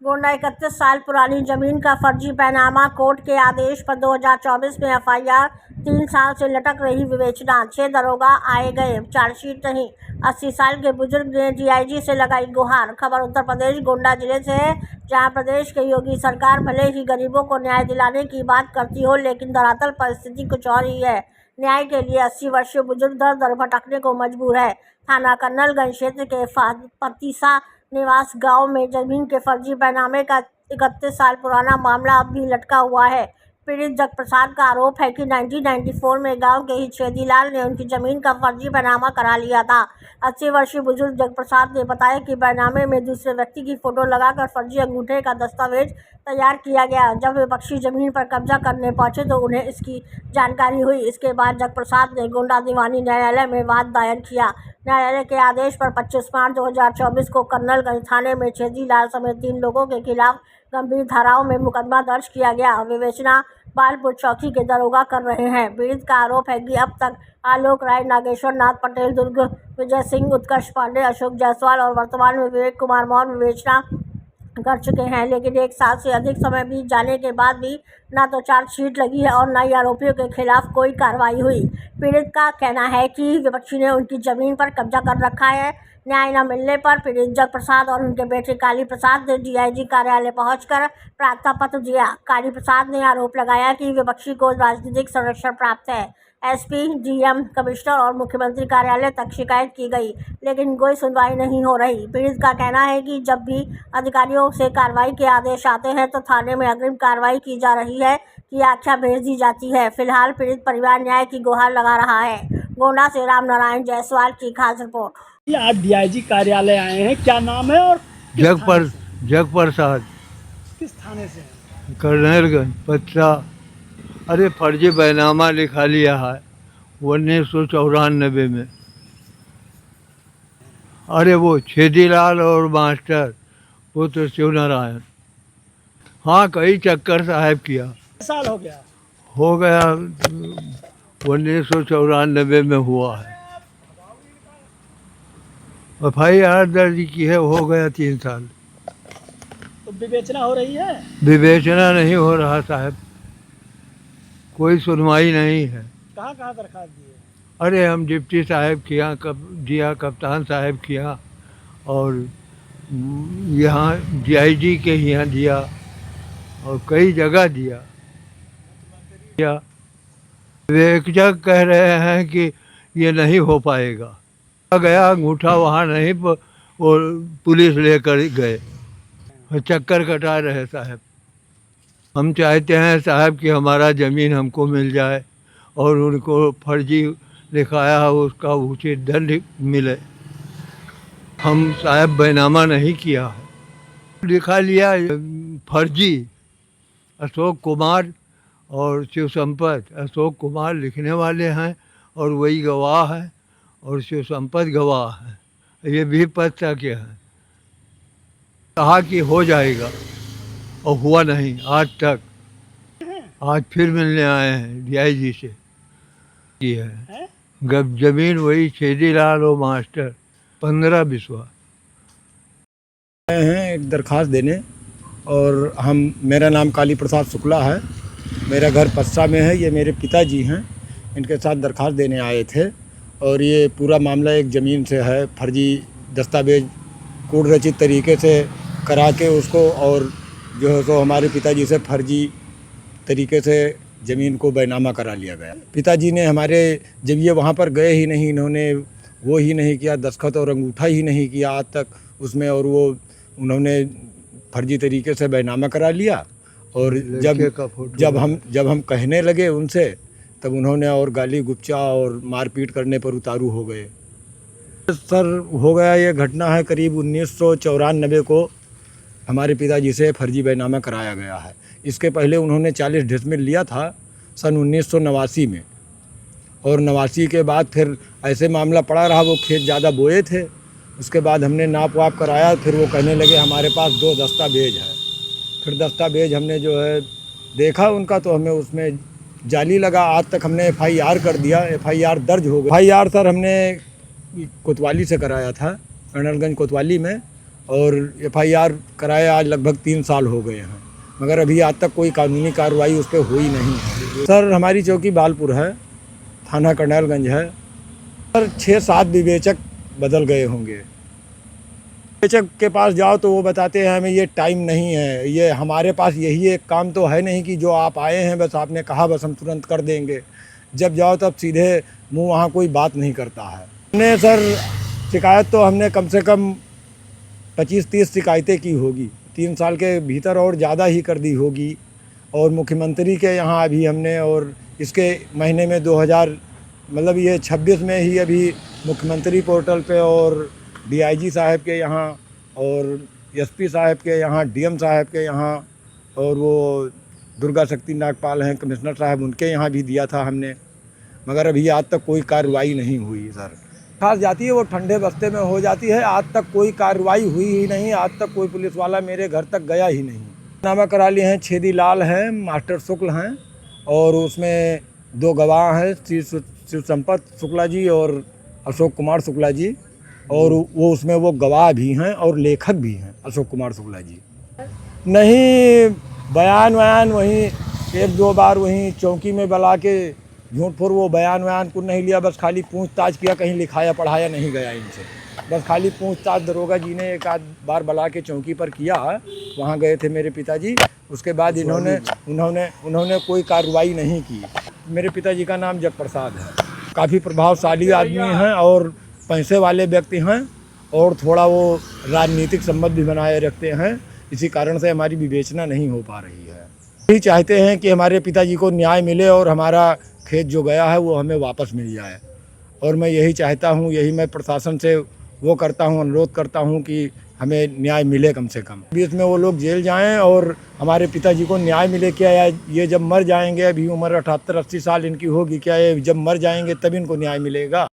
गोंडा 31 साल पुरानी जमीन का फर्जी बैनामा, कोर्ट के आदेश पर 2024 में एफआईआर, 3 साल से लटक रही विवेचना, 6 दरोगा आए गए, चार्जशीट नहीं। 80 साल के बुजुर्ग ने डीआईजी से लगाई गुहार। खबर उत्तर प्रदेश गोंडा जिले से है, जहां प्रदेश की योगी सरकार भले ही गरीबों को न्याय दिलाने की बात करती हो, लेकिन धरातल पर स्थिति कुछ और ही है। न्याय के लिए 80 वर्षीय बुजुर्ग दर दर भटकने को मजबूर है। थाना कन्नलगंज क्षेत्र के पतीसा निवास गांव में जमीन के फर्जी बैनामे का 31 साल पुराना मामला अब भी लटका हुआ है। पीड़ित जगप्रसाद का आरोप है कि 1994 में गांव के ही छेदीलाल ने उनकी जमीन का फर्जी बैनामा करा लिया था। 80 वर्षीय बुजुर्ग जगप्रसाद ने बताया कि बैनामे में दूसरे व्यक्ति की फोटो लगाकर फर्जी अंगूठे का दस्तावेज तैयार किया गया। जब विपक्षी जमीन पर कब्जा करने पहुंचे तो उन्हें इसकी जानकारी हुई। इसके बाद जगप्रसाद ने गोंडा दीवानी न्यायालय में वाद दायर किया। न्यायालय के आदेश पर 25 मार्च 2024 को कन्नलगंज थाने में छेदीलाल समेत 3 लोगों के खिलाफ गंभीर धाराओं में मुकदमा दर्ज किया गया। विवेचना बालपुर चौकी के दरोगा कर रहे हैं। पीड़ित का आरोप है कि अब तक आलोक राय, नागेश्वर नाथ पटेल, दुर्ग विजय सिंह, उत्कर्ष पांडे, अशोक जायसवाल और वर्तमान में विवेक कुमार मौर्य विवेचना कर चुके हैं, लेकिन 1 साल से अधिक समय बीत जाने के बाद भी न तो चार्जशीट लगी है और न ही आरोपियों के खिलाफ कोई कार्रवाई हुई। पीड़ित का कहना है कि विपक्षी ने उनकी जमीन पर कब्जा कर रखा है। न्याय न मिलने पर पीड़ित जगप्रसाद और उनके बेटे काली प्रसाद ने डीआईजी कार्यालय पहुंचकर प्रार्थना पत्र दिया। काली प्रसाद ने आरोप लगाया कि विपक्षी को राजनीतिक संरक्षण प्राप्त है। एसपी, डीएम, कमिश्नर और मुख्यमंत्री कार्यालय तक शिकायत की गई, लेकिन कोई सुनवाई नहीं हो रही। पीड़ित का कहना है कि जब भी अधिकारियों से कार्रवाई के आदेश आते हैं तो थाने में अग्रिम कार्रवाई की जा रही है कि आख्या भेज दी जाती है। फिलहाल पीड़ित परिवार न्याय की गुहार लगा रहा है। गोंडा से राम नारायण जायसवाल की खास रिपोर्ट। आज डीआईजी कार्यालय आए हैं, क्या नाम है और जगप्रसाद किस थाने से हैं? कन्नलगंज पत्ता। अरे फर्जी बैनामा लिखा लिया है 1994 में। अरे वो छेदीलाल और मास्टर पुत्र शिवनारायण। हाँ, कई चक्कर साहब किया। साल हो गया? हो गया 1994 में हुआ है। एफआईआर दर्ज की है, हो गया 3 साल। तो विवेचना हो रही है? विवेचना नहीं हो रहा साहब, कोई सुनवाई नहीं है। कहाँ कहाँ दरखास्त दी है? अरे हम डिप्टी साहब किया, दिया, कप्तान साहब किया, और यहाँ डीआईजी के यहाँ दिया और कई जगह दिया। विवेचक कह रहे हैं कि ये नहीं हो पाएगा। गया अंगूठा वहाँ नहीं, वो पुलिस लेकर गए, चक्कर कटा रहे साहब। हम चाहते हैं साहब कि हमारा ज़मीन हमको मिल जाए और उनको फर्जी लिखाया है उसका उचित दंड मिले। हम साहब बैनामा नहीं किया है, लिखा लिया फर्जी। अशोक कुमार और शिव संपत, अशोक कुमार लिखने वाले हैं और वही गवाह है और शिव संपत गवाह है। ये भी पता क्या है, कहा कि हो जाएगा और हुआ नहीं आज तक। आज फिर मिलने आए हैं डीआईजी से। ये है जमीन वही छेदीलाल और मास्टर 15 बिस्वा हैं एक दरखास्त देने। और मेरा नाम काली प्रसाद शुक्ला है, मेरा घर पस्सा में है। ये मेरे पिताजी हैं, इनके साथ दरखास्त देने आए थे। और ये पूरा मामला एक ज़मीन से है, फर्जी दस्तावेज कूट रचित तरीके से करा के उसको, और जो है सो हमारे पिताजी से फर्जी तरीके से ज़मीन को बैनामा करा लिया गया। पिताजी ने हमारे, जब ये वहाँ पर गए ही नहीं, इन्होंने वो ही नहीं किया, दस्तखत और अंगूठा ही नहीं किया आज तक उसमें, और वो उन्होंने फर्जी तरीके से बैनामा करा लिया। और जब हम कहने लगे उनसे, तब उन्होंने और गाली गुप्चा और मारपीट करने पर उतारू हो गए। सर, हो गया ये घटना है करीब 1994 को हमारे पिताजी से फर्जी बैनामा कराया गया है। इसके पहले उन्होंने 40 डिसमिल लिया था सन 1989 में, और 89 के बाद फिर ऐसे मामला पड़ा रहा, वो खेत ज़्यादा बोए थे। उसके बाद हमने नाप वाप कराया, फिर वो कहने लगे हमारे पास 2 दस्तावेज है। फिर दस्तावेज हमने जो है देखा उनका, तो हमें उसमें जाली लगा। आज तक हमने एफआईआर कर दिया, एफआईआर दर्ज हो गई। एफआईआर सर हमने कोतवाली से कराया था, कर्नलगंज कोतवाली में, और FIR कराया आज लगभग 3 साल हो गए हैं, मगर अभी आज तक कोई कानूनी कार्रवाई उस पर हुई नहीं है। सर हमारी चौकी बालपुर है, थाना कर्नलगंज है। सर 6-7 विवेचक बदल गए होंगे। विवेचक के पास जाओ तो वो बताते हैं हमें ये टाइम नहीं है, ये हमारे पास यही एक काम तो है नहीं कि जो आप आए हैं बस आपने कहा बस हम तुरंत कर देंगे। जब जाओ तब सीधे मुंह वहाँ कोई बात नहीं करता है। हमने सर शिकायत तो हमने कम से कम 25-30 शिकायतें की होगी 3 साल के भीतर, और ज़्यादा ही कर दी होगी। और मुख्यमंत्री के यहाँ अभी हमने, और इसके महीने में 2000 मतलब ये 26 में ही अभी मुख्यमंत्री पोर्टल पे और DIG साहब के यहाँ और SP साहब के यहाँ, DM साहब के यहाँ, और वो दुर्गा शक्ति नागपाल हैं कमिश्नर साहब, उनके यहाँ भी दिया था हमने, मगर अभी आज तक कोई कार्रवाई नहीं हुई। सर खास जाती है वो ठंडे बस्ते में हो जाती है, आज तक कोई कार्रवाई हुई ही नहीं, आज तक कोई पुलिस वाला मेरे घर तक गया ही नहीं। नामा करा लिए हैं, छेदी लाल हैं, मास्टर शुक्ल हैं, और उसमें 2 गवाह हैं, शिव संपत शुक्ला जी और अशोक कुमार शुक्ला जी, और वो उसमें वो गवाह भी हैं और लेखक भी हैं अशोक कुमार शुक्ला जी। नहीं बयान वहीं 1-2 बार वहीं चौकी में बुला के झूठ फूट वो बयान को नहीं लिया, बस खाली पूछताछ किया, कहीं लिखाया पढ़ाया नहीं गया इनसे, बस खाली पूछताछ दरोगा जी ने 1 आध बार बुला के चौकी पर किया, वहाँ गए थे मेरे पिताजी। उसके बाद उन्होंने कोई कार्रवाई नहीं की। मेरे पिताजी का नाम जग प्रसाद है, काफ़ी प्रभावशाली आदमी हैं और पैसे वाले व्यक्ति हैं, और थोड़ा वो राजनीतिक संबंध भी बनाए रखते हैं, इसी कारण से हमारी विवेचना नहीं हो पा रही है। यही चाहते हैं कि हमारे पिताजी को न्याय मिले और हमारा खेत जो गया है वो हमें वापस मिल जाए, और मैं यही चाहता हूँ, यही मैं प्रशासन से वो करता हूँ, अनुरोध करता हूँ कि हमें न्याय मिले कम से कम। बीच में वो लोग जेल जाएं और हमारे पिताजी को न्याय मिले। क्या ये जब मर जाएंगे, अभी उम्र 78-80 साल इनकी होगी, क्या ये जब मर जाएंगे तब इनको न्याय मिलेगा?